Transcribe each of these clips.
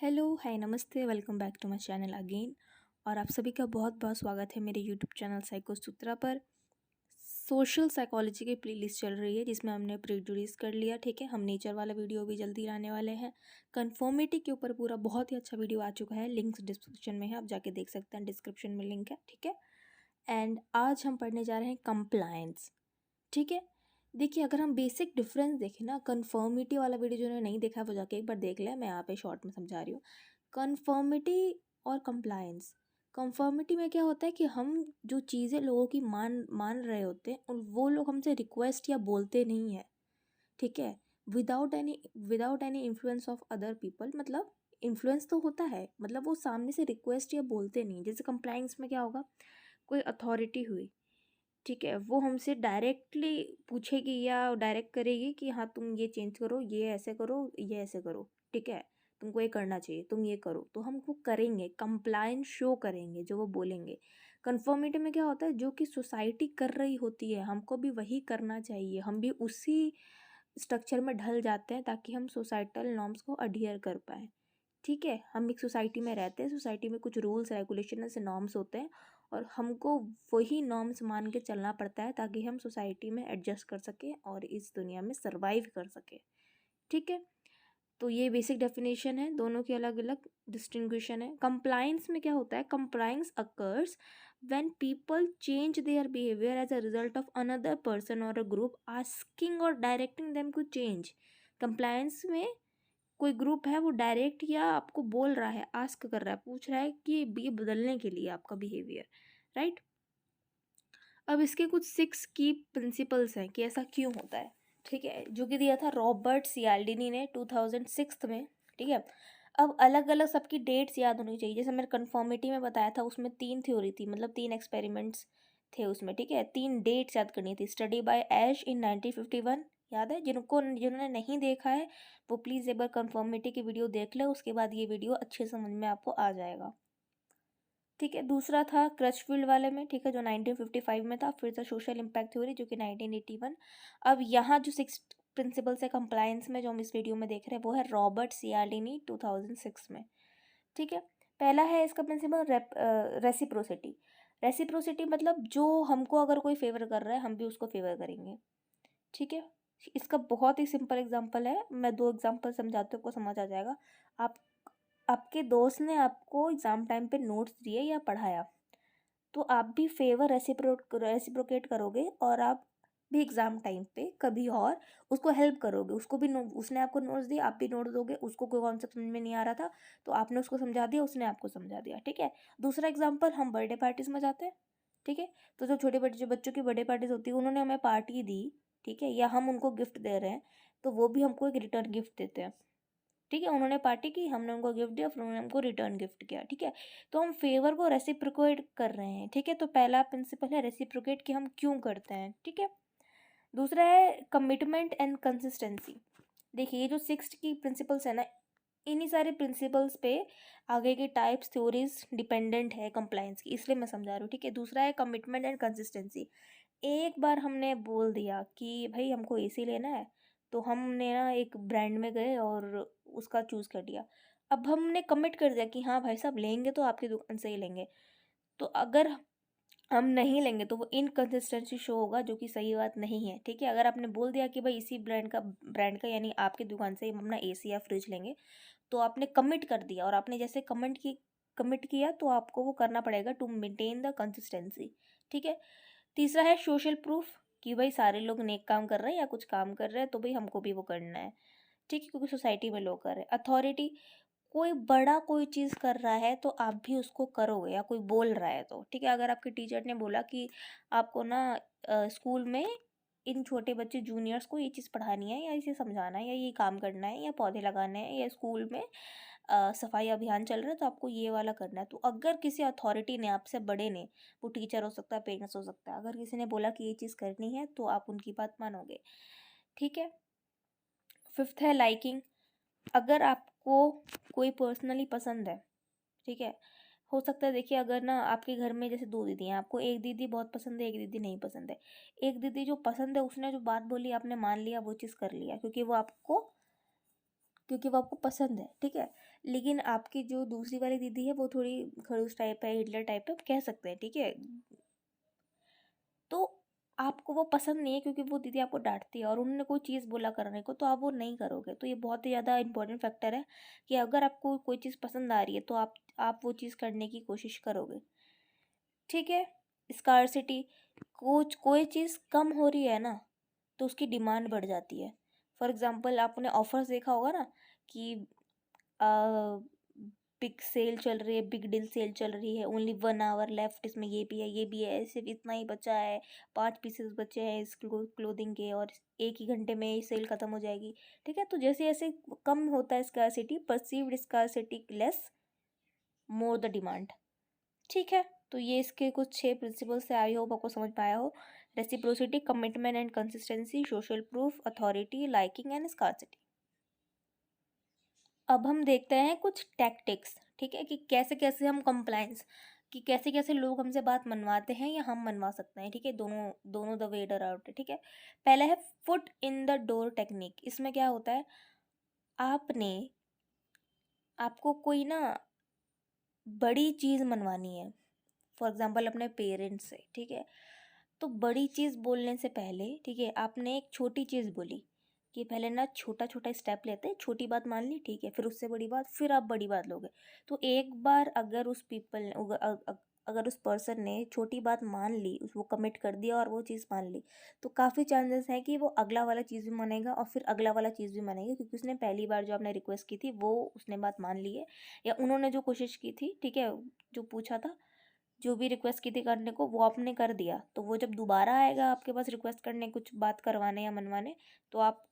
Hello, hi, नमस्ते, welcome back to my channel again. और आप सभी का बहुत बहुत स्वागत है मेरे यूट्यूब चैनल साइको सूत्रा पर। सोशल साइकोलॉजी की प्लेलिस्ट चल रही है जिसमें हमने प्रीजुडिस कर लिया, ठीक है। हम नेचर वाला वीडियो भी जल्दी लाने वाले हैं। कन्फर्मिटी के ऊपर पूरा बहुत ही अच्छा वीडियो आ चुका है, लिंक्स डिस्क्रिप्शन में है, आप जाके देख सकते हैं, डिस्क्रिप्शन में लिंक है, ठीक है। एंड आज हम पढ़ने जा रहे हैं कंप्लायंस, ठीक है। देखिए, अगर हम बेसिक डिफरेंस देखें ना, कन्फर्मिटी वाला वीडियो जिन्होंने नहीं देखा है वो जाके एक बार देख ले, मैं यहाँ पे शॉर्ट में समझा रही हूँ। कन्फर्मिटी और कंप्लायंस। कंफर्मिटी में क्या होता है कि हम जो चीज़ें लोगों की मान मान रहे होते हैं और वो लोग हमसे रिक्वेस्ट या बोलते नहीं है, ठीक है। Without any influence of other people, मतलब इन्फ्लुएंस तो होता है, मतलब वो सामने से रिक्वेस्ट या बोलते नहीं। जैसे कंप्लायंस में क्या होगा, कोई अथॉरिटी हुई, ठीक है, वो हमसे डायरेक्टली पूछेगी या डायरेक्ट करेगी कि हाँ तुम ये चेंज करो, ये ऐसे करो, ये ऐसे करो, ठीक है, तुमको ये करना चाहिए, तुम ये करो, तो हम वो करेंगे, कंप्लायंस शो करेंगे जो वो बोलेंगे। कंफर्मिटी में क्या होता है, जो कि सोसाइटी कर रही होती है हमको भी वही करना चाहिए, हम भी उसी स्ट्रक्चर में ढल जाते हैं ताकि हम सोसाइटल नॉर्म्स को अडियर कर पाएँ, ठीक है। हम एक सोसाइटी में रहते हैं, सोसाइटी में कुछ रूल्स रेगुलेशन से नॉर्म्स होते हैं और हमको वही नॉर्म्स मान के चलना पड़ता है ताकि हम सोसाइटी में एडजस्ट कर सकें और इस दुनिया में सरवाइव कर सकें, ठीक है। तो ये बेसिक डेफिनेशन है, दोनों की अलग अलग डिस्टिंग्विशन है। कंप्लायंस में क्या होता है, compliance occurs when people change their behaviour as a result of another person or a group asking or directing them to change. Compliance में कोई ग्रुप है वो डायरेक्ट या आपको बोल रहा है, आस्क कर रहा है, पूछ रहा है कि ये बदलने के लिए आपका बिहेवियर, राइट। अब इसके कुछ 6 की प्रिंसिपल्स हैं कि ऐसा क्यों होता है, ठीक है, जो कि दिया था रॉबर्ट सियाल्डिनी ने 2006 में, ठीक है। अब अलग अलग सबकी डेट्स याद होनी चाहिए। जैसे मैंने कन्फर्मिटी में बताया था, उसमें 3 थ्योरी थी, मतलब 3 एक्सपेरिमेंट्स थे उसमें, ठीक है। 3 डेट्स याद करनी थी। स्टडी बाय ऐश इन 1951, याद है। जिन्होंने नहीं देखा है वो प्लीज़ एक बार कन्फर्मिटी की वीडियो देख ले, उसके बाद ये वीडियो अच्छे समझ में आपको आ जाएगा, ठीक है। दूसरा था क्रचफील्ड वाले में, ठीक है, जो 1955 में था। फिर था सोशल इम्पैक्ट थ्योरी जो कि 1981। अब यहाँ जो 6 प्रिंसिपल्स है कंप्लायंस में जो हम इस वीडियो में देख रहे हैं वो है रॉबर्ट सियालिनी 2006 में, ठीक है। पहला है इसका प्रिंसिपल रेसिप्रोसिटी। रेसिप्रोसिटी मतलब जो हमको अगर कोई फेवर कर रहा है हम भी उसको फेवर करेंगे, ठीक है। इसका बहुत ही सिंपल एग्जांपल है, मैं 2 एग्जांपल समझाती हूँ, आपको समझ आ जाएगा। आप आपके दोस्त ने आपको एग्ज़ाम टाइम पे नोट्स दिए या पढ़ाया, तो आप भी फेवर रेसिप्रोकेट करोगे और आप भी एग्ज़ाम टाइम पे कभी और उसको हेल्प करोगे। उसको भी उसने आपको नोट्स दिए, आप भी नोट्स दोगे। उसको कोई कॉन्सेप्ट समझ में नहीं आ रहा था तो आपने उसको समझा दिया, उसने आपको समझा दिया, ठीक है। दूसरा एग्जाम्पल, हम बर्थडे पार्टीज़ में जाते हैं, ठीक है। तो जो बच्चों की बर्थडे पार्टीज़ होती है उन्होंने हमें पार्टी दी, ठीक है, या हम उनको गिफ्ट दे रहे हैं, तो वो भी हमको एक रिटर्न गिफ्ट देते हैं, ठीक है। उन्होंने पार्टी की, हमने उनको गिफ्ट दिया, फिर उन्होंने हमको रिटर्न गिफ्ट किया, ठीक है। तो हम फेवर को रेसिप्रोकेट कर रहे हैं, ठीक है। तो पहला प्रिंसिपल है रेसिप्रोकेट, कि हम क्यों करते हैं, ठीक है। दूसरा है कमिटमेंट एंड कंसिस्टेंसी। देखिए, ये जो 6 की प्रिंसिपल्स है ना, इन्हीं सारे प्रिंसिपल्स पे आगे की टाइप्स थ्योरीज डिपेंडेंट है कंप्लायंस की, इसलिए मैं समझा रही हूँ, ठीक है। दूसरा है कमिटमेंट एंड कंसिस्टेंसी। एक बार हमने बोल दिया कि भाई हमको एसी लेना है, तो हमने ना एक ब्रांड में गए और उसका चूज़ कर लिया। अब हमने कमिट कर दिया कि हाँ भाई साहब, लेंगे तो आपकी दुकान से ही लेंगे। तो अगर हम नहीं लेंगे तो वो इनकंसिस्टेंसी शो होगा, जो कि सही बात नहीं है, ठीक है। अगर आपने बोल दिया कि भाई इसी ब्रांड का यानी आपकी दुकान से हम ना एसी या फ्रिज लेंगे, तो आपने कमिट कर दिया, और आपने जैसे कमिट किया तो आपको वो करना पड़ेगा टू मेंटेन द कंसिस्टेंसी, ठीक है। तीसरा है सोशल प्रूफ, कि भाई सारे लोग नेक काम कर रहे हैं या कुछ काम कर रहे हैं तो भाई हमको भी वो करना है, ठीक है, क्योंकि सोसाइटी में लोग कर रहे हैं। अथॉरिटी, कोई बड़ा कोई चीज़ कर रहा है तो आप भी उसको करोगे, या कोई बोल रहा है तो, ठीक है। अगर आपके टीचर ने बोला कि आपको ना स्कूल में इन छोटे बच्चे जूनियर्स को ये चीज़ पढ़ानी है या इसे समझाना है या ये काम करना है या पौधे लगाने हैं या स्कूल में सफाई अभियान चल रहा है तो आपको ये वाला करना है, तो अगर किसी अथॉरिटी ने, आपसे बड़े ने, वो टीचर हो सकता है, पेरेंट्स हो सकता है, अगर किसी ने बोला कि ये चीज़ करनी है तो आप उनकी बात मानोगे, ठीक है। फिफ्थ है लाइकिंग। अगर आपको कोई पर्सनली पसंद है, ठीक है, हो सकता है, देखिए, अगर ना आपके घर में जैसे 2 दीदी हैं, आपको एक दीदी बहुत पसंद है, एक दीदी नहीं पसंद है। एक दीदी जो पसंद है उसने जो बात बोली आपने मान लिया, वो चीज़ कर लिया, क्योंकि वो आपको क्योंकि वो आपको पसंद है, ठीक है। लेकिन आपकी जो दूसरी वाली दीदी है वो थोड़ी खड़ूस टाइप है, हिटलर टाइप है, आप कह सकते हैं, ठीक है। तो आपको वो पसंद नहीं है क्योंकि वो दीदी आपको डांटती है और उन्होंने कोई चीज़ बोला करने को तो आप वो नहीं करोगे। तो ये बहुत ही ज़्यादा इंपॉर्टेंट फैक्टर है कि अगर आपको कोई चीज़ पसंद आ रही है तो आप वो चीज़ करने की कोशिश करोगे, ठीक है। स्कार्सिटी, कुछ कोई चीज़ कम हो रही है ना तो उसकी डिमांड बढ़ जाती है। फॉर एग्जांपल आपने ऑफर्स देखा होगा ना कि बिग सेल चल रही है, बिग डील सेल चल रही है, ओनली 1 आवर लेफ्ट, इसमें ये भी है, ये भी है, सिर्फ इतना ही बचा है, 5 पीसेस बचे हैं इस क्लोथिंग के और 1 ही घंटे में ये सेल खत्म हो जाएगी, ठीक है। तो जैसे जैसे कम होता है scarcity, perceived scarcity less, more the demand, ठीक है। तो ये इसके कुछ 6 प्रिंसिपल्स है, आई होप आपको समझ में आया हो। Reciprocity, commitment and consistency, social proof, authority, liking and scarcity. अब हम देखते हैं कुछ टैक्टिक्स, ठीक है, कि कैसे कैसे हम कंप्लायंस, कि कैसे कैसे लोग हमसे बात मनवाते हैं या हम मनवा सकते हैं, ठीक है। दोनों दोनों द वे अराउंड है, ठीक है। पहला है foot in the door technique. इसमें क्या होता है, आपने आपको कोई ना बड़ी चीज़ मनवानी है, फॉर एग्जाम्पल अपने पेरेंट्स से, ठीक है। तो बड़ी चीज़ बोलने से पहले, ठीक है, आपने एक छोटी चीज़ बोली कि पहले ना छोटा छोटा स्टेप लेते हैं, छोटी बात मान ली, ठीक है, फिर उससे बड़ी बात, फिर आप बड़ी बात लोगे। तो एक बार अगर उस पीपल ने अगर उस पर्सन ने छोटी बात मान ली, वो कमिट कर दिया और वो चीज़ मान ली, तो काफ़ी चांसेस है कि वो अगला वाला चीज़ भी मानेगा और फिर अगला वाला चीज़ भी मानेगा, क्योंकि उसने पहली बार जो आपने रिक्वेस्ट की थी वो उसने बात मान ली है, या उन्होंने जो कोशिश की थी, ठीक है, जो पूछा था, जो भी रिक्वेस्ट की थी करने को, वो आपने कर दिया। तो वो जब दोबारा आएगा आपके पास रिक्वेस्ट करने, कुछ बात करवाने या मनवाने, तो आप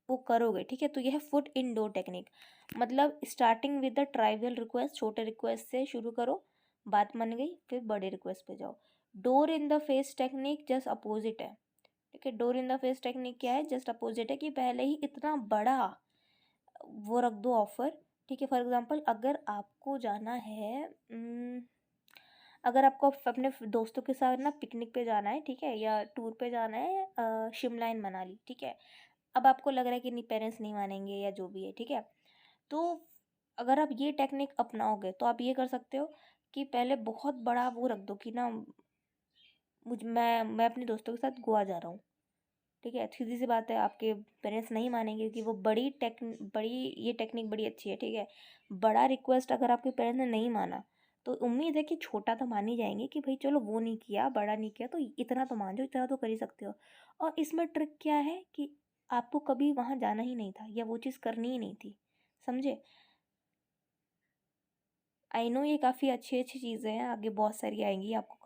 वो करोगे, ठीक है। तो यह है फुट इन डोर टेक्निक, मतलब starting with the trivial request, छोटे रिक्वेस्ट से शुरू करो, बात मान गई, फिर बड़े रिक्वेस्ट पे जाओ। Door in the face technique just opposite है, ठीक है। Door in the face technique क्या है, जस्ट अपोजिट है, कि पहले ही इतना बड़ा वो रख दो ऑफर, ठीक है। फॉर एग्जाम्पल अगर आपको जाना है, अगर आपको अपने दोस्तों के साथ ना पिकनिक पे जाना है, ठीक है, या टूर पे जाना है, शिमला एंड मनाली, ठीक है। अब आपको लग रहा है कि नहीं, पेरेंट्स नहीं मानेंगे या जो भी है, ठीक है। तो अगर आप ये टेक्निक अपनाओगे तो आप ये कर सकते हो कि पहले बहुत बड़ा वो रख दो कि ना, मैं अपने दोस्तों के साथ गोवा जा रहा हूँ, ठीक है। सीधी सी बात है, आपके पेरेंट्स नहीं मानेंगे क्योंकि वो बड़ी ये टेक्निक बड़ी अच्छी है, ठीक है। बड़ा रिक्वेस्ट अगर आपके पेरेंट्स ने नहीं माना तो उम्मीद है कि छोटा तो मान ही जाएंगे कि भाई चलो वो नहीं किया, बड़ा नहीं किया, तो इतना तो मान जाओ, इतना तो कर ही सकते हो। और इसमें ट्रिक क्या है कि आपको कभी वहाँ जाना ही नहीं था या वो चीज़ करनी ही नहीं थी, समझे। आई नो ये काफ़ी अच्छी अच्छी चीज़ें हैं, आगे बहुत सारी आएंगी, आपको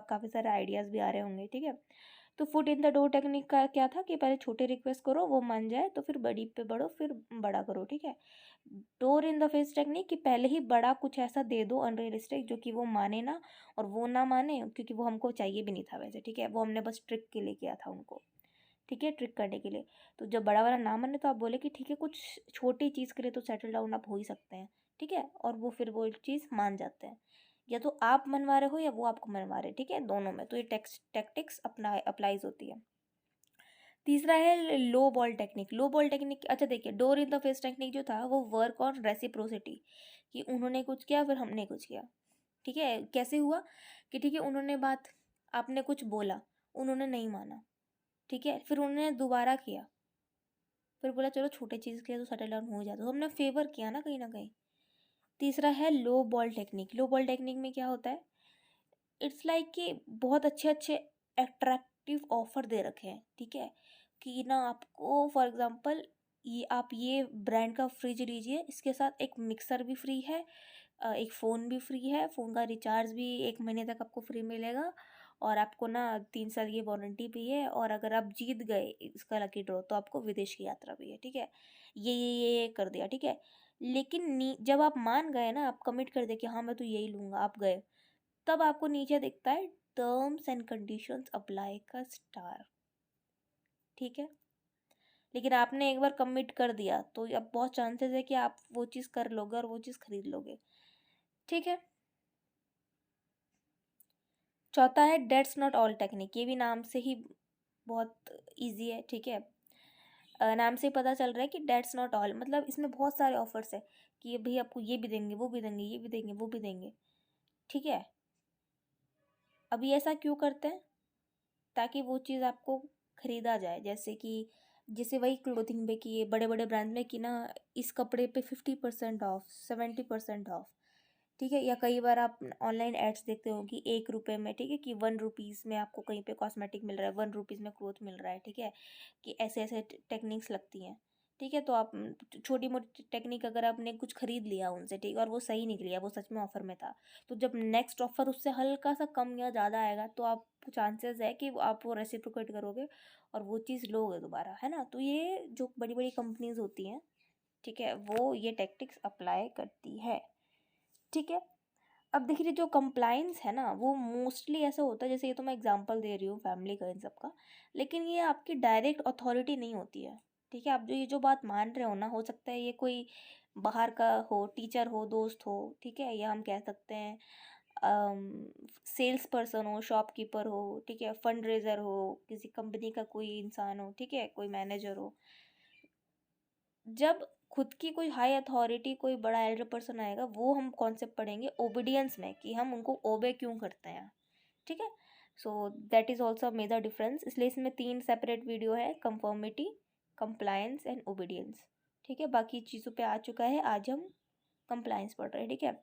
काफ़ी सारे आइडियाज़ भी आ रहे होंगे, ठीक है। तो foot in the door technique का क्या था कि पहले छोटे रिक्वेस्ट करो, वो मान जाए तो फिर बड़ी पे बढ़ो, फिर बड़ा करो, ठीक है। Door in the face technique कि पहले ही बड़ा कुछ ऐसा दे दो अनरियलिस्टिक जो कि वो माने ना, और वो ना माने क्योंकि वो हमको चाहिए भी नहीं था वैसे, ठीक है, वो हमने बस ट्रिक के लिए किया था उनको, ठीक है, ट्रिक करने के लिए। तो जब बड़ा वाला ना माने तो आप बोले कि ठीक है, कुछ छोटी चीज़ के लिए तो सेटल डाउन आप हो ही सकते हैं, ठीक है, और वो फिर वो चीज़ मान जाते हैं, या तो आप मनवा रहे हो या वो आपको मनवा रहे हैं, ठीक है, दोनों में। तो ये टैक्टिक्स अपना अप्लाइज होती है। तीसरा है लो बॉल टेक्निक। लो बॉल टेक्निक, अच्छा देखिए, door in the face technique जो था वो वर्क ऑन रेसिप्रोसिटी, कि उन्होंने कुछ किया फिर हमने कुछ किया, ठीक है। कैसे हुआ कि ठीक है, उन्होंने बात, आपने कुछ बोला, उन्होंने नहीं माना, ठीक है, फिर उन्होंने दोबारा किया, फिर बोला चलो छोटे चीज़ के लिए तो सेटल डाउन हो जाता, तो हमने फेवर किया ना कहीं ना कहीं। तीसरा है लो बॉल टेक्निक। लो बॉल टेक्निक में क्या होता है, इट्स लाइक कि बहुत अच्छे अच्छे अट्रैक्टिव ऑफर दे रखे हैं, ठीक है, कि ना आपको फॉर एग्जांपल ये आप ये ब्रांड का फ्रिज लीजिए, इसके साथ एक मिक्सर भी फ्री है, एक फ़ोन भी फ्री है, फ़ोन का रिचार्ज भी 1 महीने तक आपको फ्री मिलेगा, और आपको ना 3 साल की वारंटी भी है, और अगर आप जीत गए इसका लकी ड्रॉ तो आपको विदेश की यात्रा भी है, ठीक है। ये कर दिया, ठीक है। लेकिन जब आप मान गए ना, आप कमिट कर दे कि हाँ मैं तो यही लूँगा, आप गए, तब आपको नीचे दिखता है टर्म्स एंड कंडीशंस अप्लाई का स्टार, ठीक है। लेकिन आपने एक बार कमिट कर दिया तो अब बहुत चांसेस है कि आप वो चीज़ कर लोगे और वो चीज़ खरीद लोगे, ठीक है। चौथा है डेट्स नॉट ऑल टेक्निक। ये भी नाम से ही बहुत इजी है, ठीक है। नाम से ही पता चल रहा है कि डेट्स नॉट ऑल, मतलब इसमें बहुत सारे ऑफर्स है कि भाई आपको ये भी देंगे, वो भी देंगे, ये भी देंगे, वो भी देंगे, ठीक है। अभी ऐसा क्यों करते हैं? ताकि वो चीज़ आपको खरीदा जाए। जैसे वही क्लोथिंग पे कि ये बड़े बड़े ब्रांड में कि ना इस कपड़े पे 50% ऑफ, 70% ऑफ, ठीक है। या कई बार आप ऑनलाइन एड्स देखते हो कि 1 रुपये में, ठीक है, कि 1 रुपीज़ में आपको कहीं पे कॉस्मेटिक मिल रहा है, 1 रुपीज़ में क्लोथ मिल रहा है, ठीक है, कि ऐसे ऐसे टेक्निक्स लगती हैं, ठीक है। तो आप छोटी मोटी टेक्निक अगर आपने कुछ खरीद लिया उनसे, ठीक है, और वो सही निकली, वो सच में ऑफर में था, तो जब नेक्स्ट ऑफर उससे हल्का सा कम या ज़्यादा आएगा तो आप चांसेस है कि आप वो रेसिप्रोकेट करोगे और वो चीज़ लोगे दोबारा, है ना। तो ये जो बड़ी बड़ी कंपनीज होती हैं, ठीक है, वो ये टैक्टिक्स अप्लाई करती है, ठीक है। अब देखिए जो कंप्लाइंस है ना वो मोस्टली ऐसा होता है, जैसे ये तो मैं एग्जांपल दे रही हूँ फैमिली का इन सब का, लेकिन ये आपकी डायरेक्ट अथॉरिटी नहीं होती है, ठीक है। आप जो बात मान रहे हो ना, हो सकता है ये कोई बाहर का हो, टीचर हो, दोस्त हो, ठीक है, या हम कह सकते हैं सेल्स पर्सन हो, शॉपकीपर हो, ठीक है, फंड रेजर हो, किसी कंपनी का कोई इंसान हो, ठीक है, कोई मैनेजर हो। जब खुद की कोई हाई अथॉरिटी, कोई बड़ा एल्डर पर्सन आएगा, वो हम कॉन्सेप्ट पढ़ेंगे ओबीडियंस में कि हम उनको ओबे क्यों करते हैं, ठीक है। So that is also major difference. इसलिए इसमें 3 सेपरेट वीडियो है, कंफर्मिटी, कंप्लायंस एंड ओबीडियंस, ठीक है। बाकी चीज़ों पे आ चुका है, आज हम कंप्लायंस पढ़ रहे हैं, ठीक है।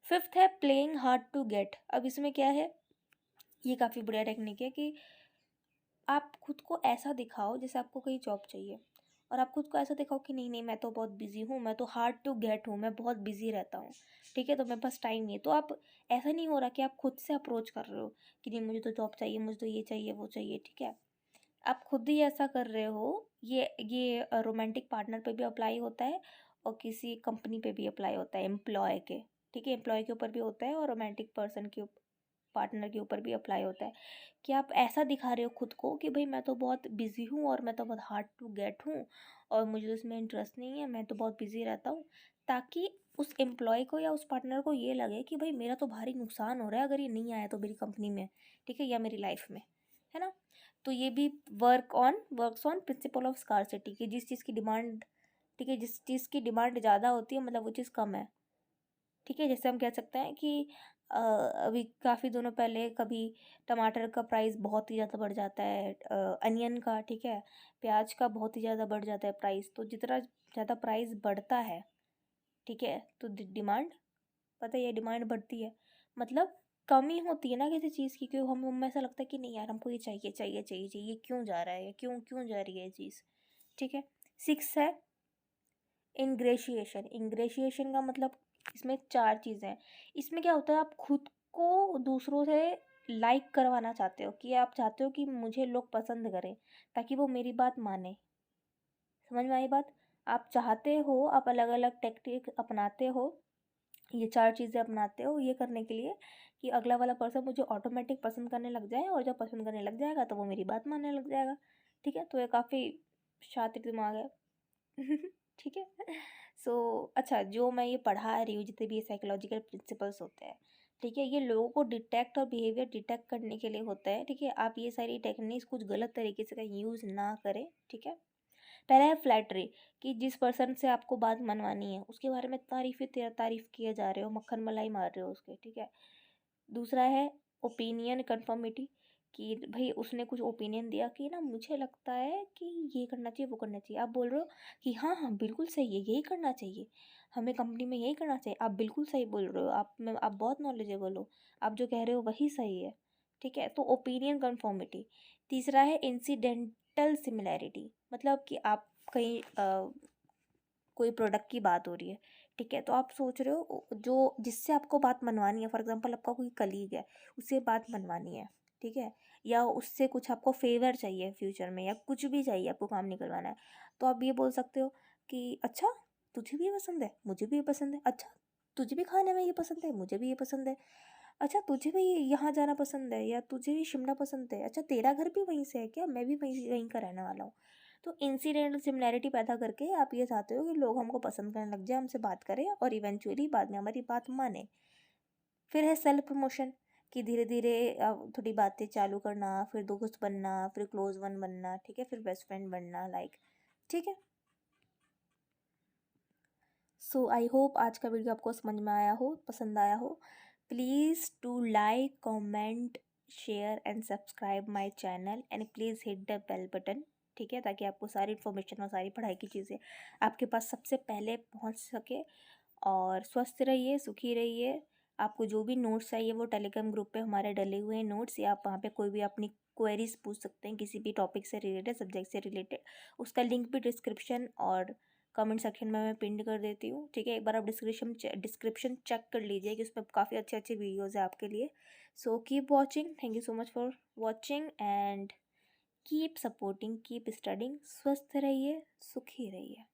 फिफ्थ है प्लेइंग हार्ड टू गेट। अब इसमें क्या है, ये काफ़ी बढ़िया टेक्निक है कि आप खुद को ऐसा दिखाओ जैसे आपको कहीं जॉब चाहिए, और आप खुद को ऐसा दिखाओ कि नहीं नहीं मैं तो बहुत बिजी हूँ, मैं तो हार्ड टू गेट हूँ, मैं बहुत बिजी रहता हूँ, ठीक है, तो मेरे पास टाइम नहीं है। तो आप ऐसा नहीं हो रहा कि आप खुद से अप्रोच कर रहे हो कि नहीं मुझे तो जॉब चाहिए, मुझे तो ये चाहिए, वो चाहिए, ठीक है। आप खुद ही ऐसा कर रहे हो। ये रोमांटिक पार्टनर पे भी अप्लाई होता है और किसी कंपनी पे भी अप्लाई होता है, एम्प्लॉय के, ठीक है, एम्प्लॉय के ऊपर भी होता है और रोमांटिक पर्सन के पार्टनर के ऊपर भी अप्लाई होता है कि आप ऐसा दिखा रहे हो खुद को कि भाई मैं तो बहुत बिजी हूँ और मैं तो बहुत हार्ड टू गेट हूँ और मुझे तो इसमें इंटरेस्ट नहीं है, मैं तो बहुत बिजी रहता हूँ, ताकि उस एम्प्लॉय को या उस पार्टनर को ये लगे कि भाई मेरा तो भारी नुकसान हो रहा है अगर ये नहीं आया तो मेरी कंपनी में, ठीक है, या मेरी लाइफ में, है ना। तो ये भी works on principle of scarcity कि जिस चीज़ की डिमांड, ठीक है, जिस चीज़ की डिमांड ज़्यादा होती है मतलब वो चीज़ कम है, ठीक है। जैसे हम कह सकते हैं कि अभी काफ़ी दिनों पहले कभी टमाटर का प्राइस बहुत ही ज़्यादा बढ़ जाता है, अनियन का, ठीक है, प्याज का बहुत ही ज़्यादा बढ़ जाता है प्राइस। तो जितना ज़्यादा प्राइस बढ़ता है, ठीक है, तो डिमांड, पता है ये डिमांड बढ़ती है, मतलब कमी होती है ना किसी चीज़ की, क्यों हमें ऐसा लगता है कि नहीं यार हमको ये चाहिए चाहिए चाहिए चाहिए, ये क्यों जा रहा है, क्यों क्यों जा रही है ये चीज़, ठीक है। 6 है इंग्रेशिएशन। इंग्रेशिएशन का मतलब इसमें 4 चीज़ें हैं। इसमें क्या होता है, आप खुद को दूसरों से लाइक करवाना चाहते हो कि आप चाहते हो कि मुझे लोग पसंद करें ताकि वो मेरी बात माने। समझ में आई बात? आप चाहते हो, आप अलग अलग टेक्निक अपनाते हो, ये 4 चीज़ें अपनाते हो ये करने के लिए कि अगला वाला पर्सन मुझे ऑटोमेटिक पसंद करने लग जाए, और जब पसंद करने लग जाएगा तो वो मेरी बात मानने लग जाएगा, ठीक है। तो ये काफ़ी शातिर दिमाग है। ठीक है। सो अच्छा, जो मैं ये पढ़ा रही हूँ जितने भी ये साइकोलॉजिकल प्रिंसिपल्स होते हैं, ठीक है, ये लोगों को डिटेक्ट और बिहेवियर डिटेक्ट करने के लिए होता है, ठीक है। आप ये सारी टेक्निक्स कुछ गलत तरीके से कहीं यूज़ ना करें, ठीक है। पहला है फ्लैटरी कि जिस पर्सन से आपको बात मनवानी है उसके बारे में तारीफ़ ही तारीफ़ किए जा रहे हो, मक्खन मलाई मार रहे हो उसके, ठीक है। दूसरा है ओपिनियन कन्फर्मिटी कि भाई उसने कुछ ओपिनियन दिया कि ना मुझे लगता है कि ये करना चाहिए, वो करना चाहिए, आप बोल रहे हो कि हाँ हाँ बिल्कुल सही है, यही करना चाहिए, हमें कंपनी में यही करना चाहिए, आप बिल्कुल सही बोल रहे हो, आप बहुत नॉलेजेबल हो, आप जो कह रहे हो वही सही है, ठीक है। तो ओपिनियन कन्फर्मिटी। तीसरा है इंसिडेंटल सिमिलैरिटी, मतलब कि आप कहीं कोई प्रोडक्ट की बात हो रही है, ठीक है, तो आप सोच रहे हो जो जिससे आपको बात मनवानी है, फॉर एग्जांपल आपका कोई कलीग है, उससे बात मनवानी है, ठीक है, या उससे कुछ आपको फेवर चाहिए फ्यूचर में या कुछ भी चाहिए, आपको काम निकलवाना है, तो आप ये बोल सकते हो कि अच्छा तुझे भी ये पसंद है, मुझे भी ये पसंद है, अच्छा तुझे भी खाने में ये पसंद है, मुझे भी ये पसंद है, अच्छा तुझे भी यहाँ जाना पसंद है या तुझे भी शिमला पसंद है, अच्छा तेरा घर भी वहीं से है क्या, मैं भी वहीं का रहने वाला हूँ। तो इंसिडेंटल सिमिलैरिटी पैदा करके आप ये चाहते हो कि लोग हमको पसंद करने लग जाए, हमसे बात करें और इवेंचुअली बाद में हमारी बात माने। फिर है सेल्फ प्रमोशन कि धीरे धीरे थोड़ी बातें चालू करना, फिर दोस्त बनना, फिर क्लोज वन बनना, ठीक है, फिर बेस्ट फ्रेंड बनना, लाइक ठीक है। सो आई होप आज का वीडियो आपको समझ में आया हो, पसंद आया हो। Please to like, comment, share and subscribe my channel and please hit the bell button, ठीक है, ताकि आपको सारी इन्फॉर्मेशन और सारी पढ़ाई की चीज़ें आपके पास सबसे पहले पहुंच सके। और स्वस्थ रहिए, सुखी रहिए। आपको जो भी नोट्स चाहिए वो टेलीग्राम ग्रुप पे हमारे डले हुए हैं नोट्स, या आप वहाँ पे कोई भी अपनी क्वेरीज पूछ सकते हैं किसी भी टॉपिक से रिलेटेड, सब्जेक्ट से रिलेटेड। उसका लिंक भी डिस्क्रिप्शन और कमेंट सेक्शन में मैं पिन कर देती हूँ, ठीक है। एक बार आप डिस्क्रिप्शन चेक कर लीजिए कि उसमें काफ़ी अच्छे अच्छे वीडियोज़ है आपके लिए। So keep watching, thank you so much for watching and keep supporting, keep studying. स्वस्थ रहिए, सुखी रहिए।